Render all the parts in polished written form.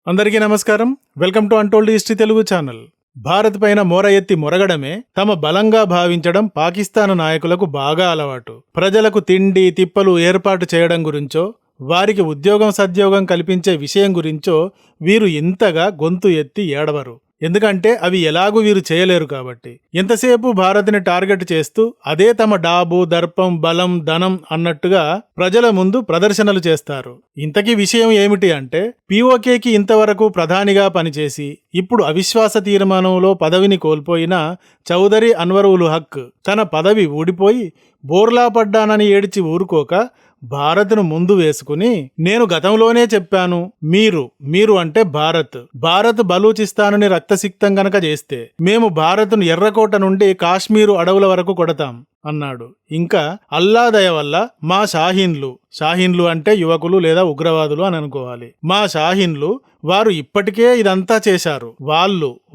అందరికీ నమస్కారం. Welcome to untold history Telugu channel. Bharat పైన మోర ఎత్తి మొరగడమే తమ బలంగా భావించడం పాకిస్తాన్ నాయకులకు బాగా అలవాటు. ప్రజలకు తిండి తిప్పలు ఏర్పాటు చేయడం గురించో, వారికి ఉద్యోగం సద్యోగం కల్పించే విషయం గురించో వీరు ఇంతగా గొంతు ఎత్తి ఏడవరు. ఎందుకంటే అవి ఎలాగూ వీరు చేయలేరు కాబట్టి. ఎంతసేపు భారత్ని టార్గెట్ చేస్తూ అదే తమ డాబు, దర్పం, బలం, ధనం అన్నట్టుగా ప్రజల ముందు ప్రదర్శనలు చేస్తారు. ఇంతకీ విషయం ఏమిటి అంటే, పీఓకేకి ఇంతవరకు ప్రధానిగా పనిచేసి ఇప్పుడు అవిశ్వాస తీర్మానంలో పదవిని కోల్పోయిన చౌదరి అన్వర్ ఉల్ హక్ తన పదవి ఊడిపోయి బోర్లా పడ్డానని ఏడిచి ఊరుకోక భారత్ను ముందు వేసుకుని, నేను గతంలోనే చెప్పాను, మీరు అంటే భారత్ బలూచిస్తానుని రక్తసిక్తం గనక చేస్తే మేము భారత్ను ఎర్రకోట నుండి కాశ్మీరు అడవుల వరకు కొడతాం అన్నాడు. ఇంకా అల్లా దయ వల్ల మా షాహీన్లు అంటే యువకులు లేదా ఉగ్రవాదులు అని అనుకోవాలి. మా షాహీన్లు వారు ఇప్పటికే ఇదంతా చేశారు.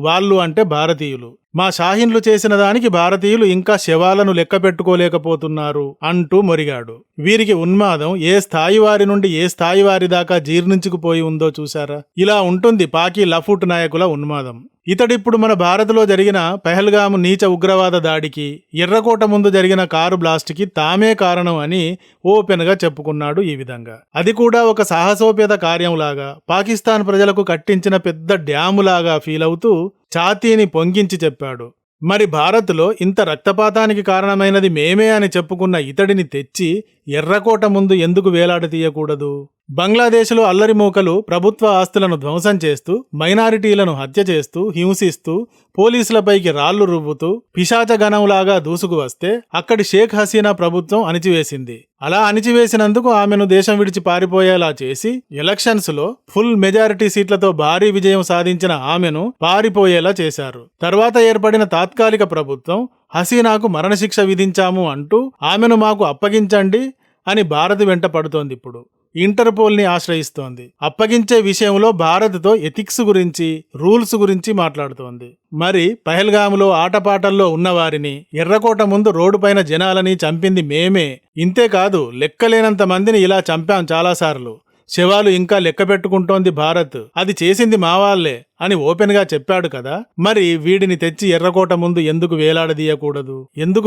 వాళ్ళు అంటే భారతీయులు. మా షాహీన్లు చేసిన దానికి భారతీయులు ఇంకా శవాలను లెక్క పెట్టుకోలేకపోతున్నారు అంటూ మొరిగాడు. వీరికి ఉన్మాదం ఏ స్థాయి వారి నుండి ఏ స్థాయి వారి దాకా జీర్ణించుకుపోయి ఉందో చూసారా? ఇలా ఉంటుంది పాకీ లఫూట్ నాయకుల ఉన్మాదం. ఇతడిప్పుడు మన భారత్లో జరిగిన పెహల్గాము నీచ ఉగ్రవాద దాడికి, ఎర్రకోట ముందు జరిగిన కారు బ్లాస్ట్కి తామే కారణం అని ఓపెన్గా చెప్పుకున్నాడు. ఈ విధంగా అది కూడా ఒక సాహసోపేత కార్యంలాగా, పాకిస్తాన్ ప్రజలకు కట్టించిన పెద్ద డ్యాములాగా ఫీల్ అవుతూ ఛాతీని పొంగించి చెప్పాడు. మరి భారత్లో ఇంత రక్తపాతానికి కారణమైనది మేమే అని చెప్పుకున్న ఇతడిని తెచ్చి ఎర్రకోట ముందు ఎందుకు వేలాడతీయకూడదు? బంగ్లాదేశ్లో అల్లరి మూకలు ప్రభుత్వ ఆస్తులను ధ్వంసం చేస్తూ, మైనారిటీలను హత్య చేస్తూ, హింసిస్తూ, పోలీసులపైకి రాళ్లు రువ్వుతూ పిశాచగణంలాగా దూసుకు వస్తే అక్కడి షేక్ హసీనా ప్రభుత్వం అణిచివేసింది. అలా అణిచివేసినందుకు ఆమెను దేశం విడిచి పారిపోయేలా చేసి ఎలక్షన్స్ లో ఫుల్ మెజారిటీ సీట్లతో భారీ విజయం సాధించిన ఆమెను పారిపోయేలా చేశారు. తర్వాత ఏర్పడిన తాత్కాలిక ప్రభుత్వం హసీనాకు మరణశిక్ష విధించాము అంటూ ఆమెను మాకు అప్పగించండి అని భారత్ వెంట పడుతోంది. ఇప్పుడు ఇంటర్పోల్ని ఆశ్రయిస్తోంది. అప్పగించే విషయంలో భారత్తో ఎథిక్స్ గురించి, రూల్స్ గురించి మాట్లాడుతోంది. మరి పహల్గాములో ఆటపాటల్లో ఉన్నవారిని, ఎర్రకోట ముందు రోడ్డుపైన జనాలని చంపింది మేమే. ఇంతేకాదు, లెక్కలేనంత మందిని ఇలా చంపాం చాలాసార్లు. శవాలు ఇంకా లెక్క పెట్టుకుంటోంది భారత్. అది చేసింది మా వాళ్లే అని ఓపెన్ గా చెప్పాడు కదా. మరి వీడిని తెచ్చి ఎర్రకోట ముందు ఎందుకు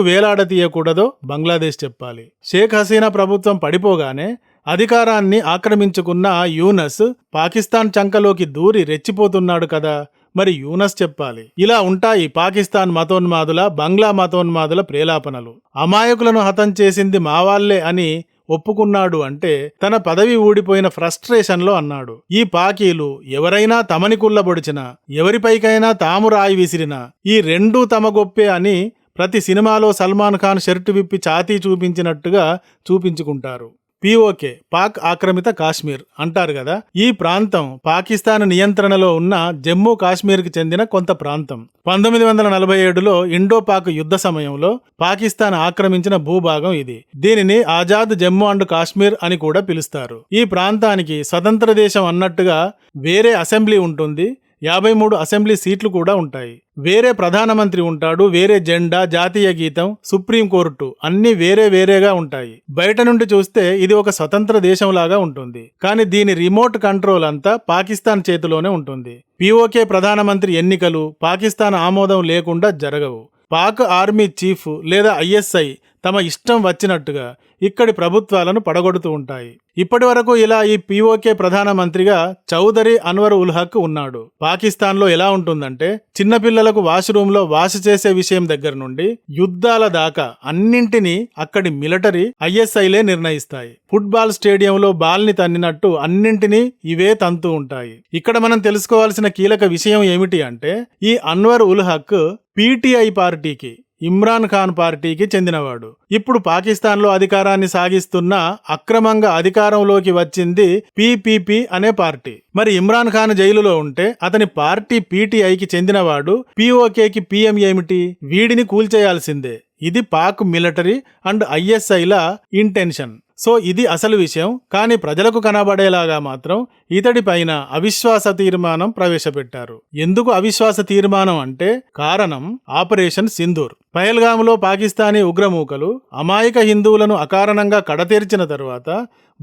వేలాడదీయకూడదో బంగ్లాదేశ్ చెప్పాలి. షేక్ హసీనా ప్రభుత్వం పడిపోగానే అధికారాన్ని ఆక్రమించుకున్న యూనస్ పాకిస్తాన్ చంకలోకి దూరి రెచ్చిపోతున్నాడు కదా. మరి యూనస్ చెప్పాలి. ఇలా ఉంటాయి పాకిస్తాన్ మతోన్మాదుల, బంగ్లా మతోన్మాదుల ప్రేలాపనలు. అమాయకులను హతం చేసింది మా వాళ్లే అని ఒప్పుకున్నాడు అంటే తన పదవి ఊడిపోయిన ఫ్రస్ట్రేషన్ లో అన్నాడు. ఈ పాకీలు ఎవరైనా తమని కుల్లబొడిచినా, ఎవరిపైకైనా తాము రాయి విసిరినా ఈ రెండూ తమ గొప్పే అని ప్రతి సినిమాలో సల్మాన్ ఖాన్ షర్టు విప్పి ఛాతీ చూపించినట్టుగా చూపించుకుంటారు. పీఓకే, పాక్ ఆక్రమిత కాశ్మీర్ అంటారు కదా. ఈ ప్రాంతం పాకిస్తాన్ నియంత్రణలో ఉన్న జమ్మూ కాశ్మీర్కి చెందిన కొంత ప్రాంతం. 1947లో ఇండో పాక్ యుద్ధ సమయంలో పాకిస్తాన్ ఆక్రమించిన భూభాగం ఇది. దీనిని ఆజాద్ జమ్మూ అండ్ కాశ్మీర్ అని కూడా పిలుస్తారు. ఈ ప్రాంతానికి స్వతంత్ర దేశం అన్నట్టుగా వేరే అసెంబ్లీ ఉంటుంది. 53 అసెంబ్లీ సీట్లు కూడా ఉంటాయి. వేరే ప్రధానమంత్రి ఉంటాడు, వేరే జెండా, జాతీయ గీతం, సుప్రీంకోర్టు అన్ని వేరేగా ఉంటాయి. బయట నుండి చూస్తే ఇది ఒక స్వతంత్ర దేశంలాగా ఉంటుంది. కానీ దీని రిమోట్ కంట్రోల్ అంతా పాకిస్తాన్ చేతిలోనే ఉంటుంది. పీఓకే ప్రధానమంత్రి ఎన్నికలు పాకిస్తాన్ ఆమోదం లేకుండా జరగవు. పాక్ ఆర్మీ చీఫ్ లేదా ఐఎస్ఐ తమ ఇష్టం వచ్చినట్టుగా ఇక్కడి ప్రభుత్వాలను పడగొడుతూ ఉంటాయి. ఇప్పటి వరకు ఇలా ఈ పీఓకే ప్రధానమంత్రిగా చౌదరి అన్వర్ ఉల్ హక్ ఉన్నాడు. పాకిస్తాన్లో ఎలా ఉంటుందంటే, చిన్నపిల్లలకు వాష్రూమ్లో వాష్ చేసే విషయం దగ్గర నుండి యుద్ధాల దాకా అన్నింటినీ అక్కడి మిలిటరీ, ఐఎస్ఐలే నిర్ణయిస్తాయి. ఫుట్బాల్ స్టేడియంలో బాల్ని తన్నినట్టు అన్నింటినీ ఇవే తంతూ ఉంటాయి. ఇక్కడ మనం తెలుసుకోవాల్సిన కీలక విషయం ఏమిటి అంటే, ఈ అన్వర్ ఉల్ హక్ పీటీఐ పార్టీకి, ఇమ్రాన్ ఖాన్ పార్టీకి చెందినవాడు. ఇప్పుడు పాకిస్తాన్లో అధికారాన్ని సాగిస్తున్న, అక్రమంగా అధికారంలోకి వచ్చింది పీపీపీ అనే పార్టీ. మరి ఇమ్రాన్ ఖాన్ జైలులో ఉంటే అతని పార్టీ పీటీఐకి చెందినవాడు పీఓకేకి పీఎం ఏమిటి? వీడిని కూల్చేయాల్సిందే. ఇది పాక్ మిలిటరీ అండ్ ఐఎస్ఐల ఇంటెన్షన్. సో ఇది అసలు విషయం. కానీ ప్రజలకు కనబడేలాగా మాత్రం ఇతడి పైన అవిశ్వాస తీర్మానం ప్రవేశపెట్టారు. ఎందుకు అవిశ్వాస తీర్మానం అంటే కారణం ఆపరేషన్ సింధూర్. పహల్గాములో పాకిస్తానీ ఉగ్రమూకలు అమాయక హిందువులను అకారణంగా కడతీర్చిన తరువాత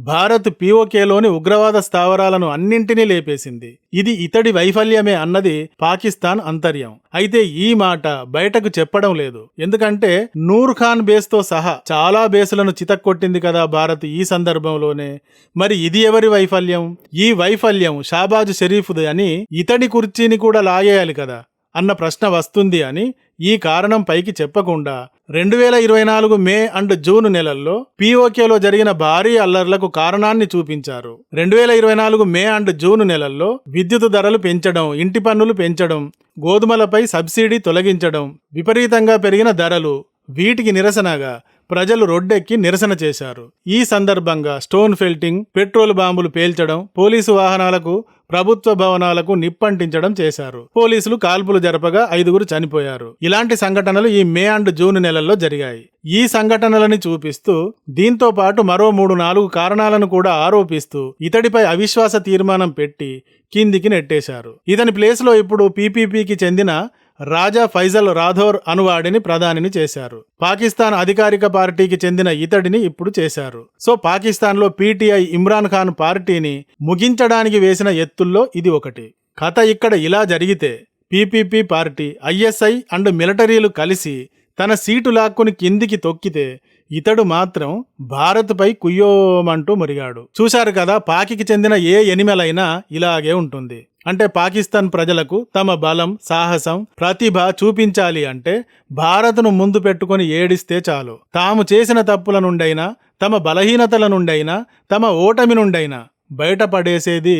భారత్ పీఓకేలోని ఉగ్రవాద స్థావరాలను అన్నింటినీ లేపేసింది. ఇది ఇతడి వైఫల్యమే అన్నది పాకిస్తాన్ అంతర్యం. అయితే ఈ మాట బయటకు చెప్పడం లేదు. ఎందుకంటే నూర్ ఖాన్ బేస్తో సహా చాలా బేసులను చితక్కొట్టింది కదా భారత్ ఈ సందర్భంలోనే. మరి ఇది ఎవరి వైఫల్యం? ఈ వైఫల్యం షాబాజ్ షరీఫ్ది అని ఇతడి కుర్చీని కూడా లాగేయాలి కదా అన్న ప్రశ్న వస్తుంది అని ఈ కారణం పైకి చెప్పకుండా 2024 మే అండ్ జూన్ నెలల్లో పీఓకేలో జరిగిన భారీ అల్లర్లకు కారణాన్ని చూపించారు. 2024 మే అండ్ జూన్ నెలల్లో విద్యుత్ ధరలు పెంచడం, ఇంటి పన్నులు పెంచడం, గోధుమలపై సబ్సిడీ తొలగించడం, విపరీతంగా పెరిగిన ధరలు, వీటికి నిరసనగా ప్రజలు రోడ్డెక్కి నిరసన చేశారు. ఈ సందర్భంగా స్టోన్ ఫెల్టింగ్, పెట్రోల్ బాంబులు పేల్చడం, పోలీసు వాహనాలకు, ప్రభుత్వ భవనాలకు నిప్పంటించడం చేశారు. పోలీసులు కాల్పులు జరపగా 5 చనిపోయారు. ఇలాంటి సంఘటనలు ఈ మే అండ్ జూన్ నెలల్లో జరిగాయి. ఈ సంఘటనలని చూపిస్తూ దీంతో పాటు మరో 3-4 కారణాలను కూడా ఆరోపిస్తూ ఇతడిపై అవిశ్వాస తీర్మానం పెట్టి కిందికి నెట్టేశారు. ఇతని ప్లేస్లో ఇప్పుడు పీపీపీకి చెందిన రాజా ఫైజల్ రాథోర్ అనువాడిని ప్రధానిని చేశారు. పాకిస్తాన్ అధికారిక పార్టీకి చెందిన ఇతడిని ఇప్పుడు చేశారు. సో పాకిస్తాన్లో పీటీఐ ఇమ్రాన్ ఖాన్ పార్టీని ముగించడానికి వేసిన ఎత్తుల్లో ఇది ఒకటి. కథ ఇక్కడ ఇలా జరిగితే పీపీపీ పార్టీ, ఐఎస్ఐ అండ్ మిలిటరీలు కలిసి తన సీటు లాక్కుని కిందికి తొక్కితే ఇతడు మాత్రం భారత్పై కుయ్యోమంటూ మురిగాడు. చూశారు కదా, పాకికి చెందిన ఏ ఎనిమలైనా ఇలాగే ఉంటుంది. అంటే పాకిస్తాన్ ప్రజలకు తమ బలం, సాహసం, ప్రతిభ చూపించాలి అంటే భారత్ను ముందు పెట్టుకొని ఏడిస్తే చాలు. తాము చేసిన తప్పుల నుండైనా, తమ బలహీనతల నుండైనా, తమ ఓటమి నుండైనా బయటపడేసేది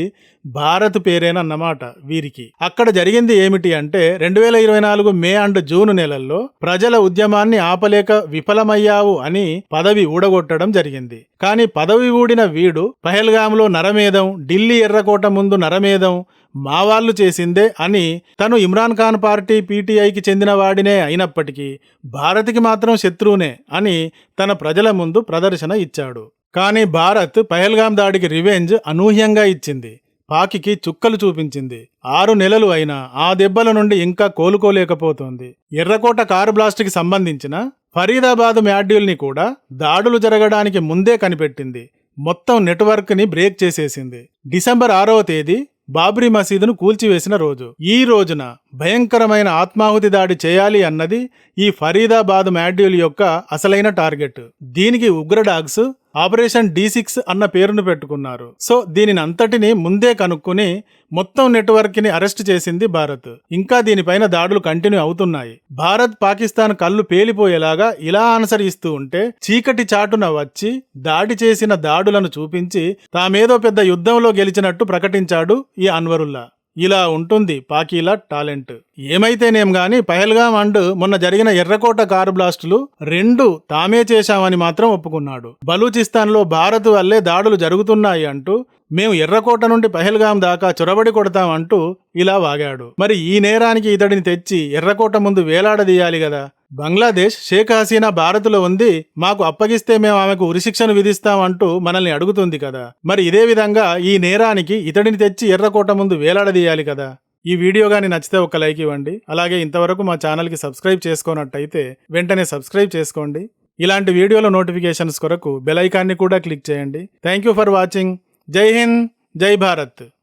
భారత్ పేరేనన్నమాట వీరికి. అక్కడ జరిగింది ఏమిటి అంటే 2024 మే అండ్ జూన్ నెలల్లో ప్రజల ఉద్యమాన్ని ఆపలేక విఫలమయ్యావు అని పదవి ఊడగొట్టడం జరిగింది. కానీ పదవి ఊడిన వీడు పహల్గామ్లో నరమేధం, ఢిల్లీ ఎర్రకోట ముందు నరమేధం మా వాళ్ళు చేసిందే అని తను ఇమ్రాన్ ఖాన్ పార్టీ పీటీఐకి చెందిన వాడినే అయినప్పటికీ భారత్కి మాత్రం శత్రువునే అని తన ప్రజల ముందు ప్రదర్శన ఇచ్చాడు. కానీ భారత్ పహల్గామ్ దాడికి రివెంజ్ అనూహ్యంగా ఇచ్చింది. పాకికి చుక్కలు చూపించింది. 6 నెలలు అయినా ఆ దెబ్బల నుండి ఇంకా కోలుకోలేకపోతోంది. ఎర్రకోట కారు బ్లాస్ట్కి సంబంధించిన ఫరీదాబాద్ మాడ్యూల్ని కూడా దాడులు జరగడానికి ముందే కనిపెట్టింది. మొత్తం నెట్వర్క్ని బ్రేక్ చేసేసింది. డిసెంబర్ 6వ తేదీ బాబ్రీ మసీదును కూల్చివేసిన రోజు. ఈ రోజున భయంకరమైన ఆత్మాహుతి దాడి చేయాలి అన్నది ఈ ఫరీదాబాద్ మాడ్యూల్ యొక్క అసలైన టార్గెట్. దీనికి ఉగ్రడాగ్స్ ఆపరేషన్ D6 అన్న పేరును పెట్టుకున్నారు. సో దీనిని అంతటిని ముందే కనుక్కుని మొత్తం నెట్వర్క్ ని అరెస్ట్ చేసింది భారత్. ఇంకా దీనిపైన దాడులు కంటిన్యూ అవుతున్నాయి. భారత్ పాకిస్తాన్ కళ్ళు పేలిపోయేలాగా ఇలా అనుసరిస్తూ ఉంటే చీకటి చాటున వచ్చి దాడి చేసిన దాడులను చూపించి తామేదో పెద్ద యుద్ధంలో గెలిచినట్టు ప్రకటించాడు ఈ అన్వరుల్లా. ఇలా ఉంటుంది పాకీలా టాలెంట్. ఏమైతేనేం గాని పహల్గామ్ అండ్ మొన్న జరిగిన ఎర్రకోట కారు బ్లాస్టులు 2 తామే చేశామని మాత్రం ఒప్పుకున్నాడు. బలూచిస్తాన్లో భారత్ వల్లే దాడులు జరుగుతున్నాయి అంటూ మేము ఎర్రకోట నుండి పహల్గామ్ దాకా చొరబడి కొడతామంటూ ఇలా వాగాడు. మరి ఈ నేరానికి ఇతడిని తెచ్చి ఎర్రకోట ముందు వేలాడదీయాలి కదా. బంగ్లాదేశ్ షేక్ హసీనా భారత్లో ఉంది, మాకు అప్పగిస్తే మేము ఆమెకు ఉరిశిక్షను విధిస్తామంటూ మనల్ని అడుగుతుంది కదా. మరి ఇదే విధంగా ఈ నేరానికి ఇతడిని తెచ్చి ఎర్రకోట ముందు వేలాడదీయాలి కదా. ఈ వీడియో గాని నచ్చితే ఒక లైక్ ఇవ్వండి. అలాగే ఇంతవరకు మా ఛానల్కి సబ్స్క్రైబ్ చేసుకోనట్టయితే వెంటనే సబ్స్క్రైబ్ చేసుకోండి. ఇలాంటి వీడియోల నోటిఫికేషన్స్ కొరకు బెల్ ఐకాన్ని కూడా క్లిక్ చేయండి. Thank you for watching. జై హింద్, జై భారత్.